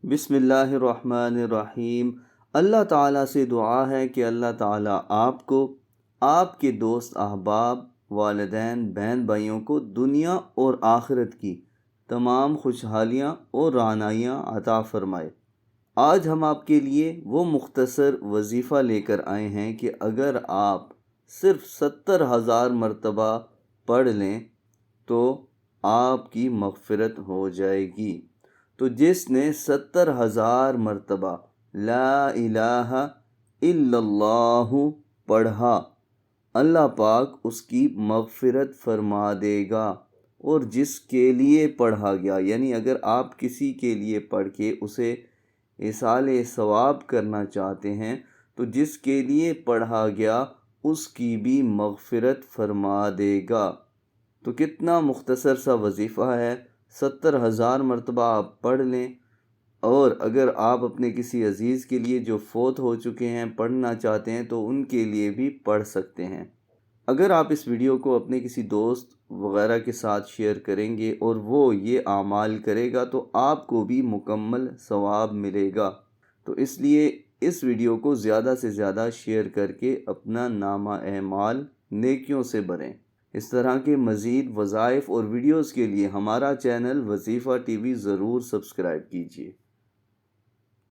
بسم اللہ الرحمن الرحیم۔ اللہ تعالیٰ سے دعا ہے کہ اللہ تعالیٰ آپ کو، آپ کے دوست احباب، والدین، بہن بھائیوں کو دنیا اور آخرت کی تمام خوشحالیاں اور رعنائیاں عطا فرمائے۔ آج ہم آپ کے لیے وہ مختصر وظیفہ لے کر آئے ہیں کہ اگر آپ صرف 70,000 مرتبہ پڑھ لیں تو آپ کی مغفرت ہو جائے گی۔ تو جس نے 70,000 مرتبہ لا الہ الا اللہ پڑھا، اللہ پاک اس کی مغفرت فرما دے گا۔ اور جس کے لیے پڑھا گیا، یعنی اگر آپ کسی کے لیے پڑھ کے اسے ایصال ثواب کرنا چاہتے ہیں تو جس کے لیے پڑھا گیا اس کی بھی مغفرت فرما دے گا۔ تو کتنا مختصر سا وظیفہ ہے، 70,000 مرتبہ آپ پڑھ لیں، اور اگر آپ اپنے کسی عزیز کے لیے جو فوت ہو چکے ہیں پڑھنا چاہتے ہیں تو ان کے لیے بھی پڑھ سکتے ہیں۔ اگر آپ اس ویڈیو کو اپنے کسی دوست وغیرہ کے ساتھ شیئر کریں گے اور وہ یہ اعمال کرے گا تو آپ کو بھی مکمل ثواب ملے گا۔ تو اس لیے اس ویڈیو کو زیادہ سے زیادہ شیئر کر کے اپنا نامہ اعمال نیکیوں سے بھریں۔ اس طرح کے مزید وظائف اور ویڈیوز کے لیے ہمارا چینل وظیفہ ٹی وی ضرور سبسکرائب کیجیے۔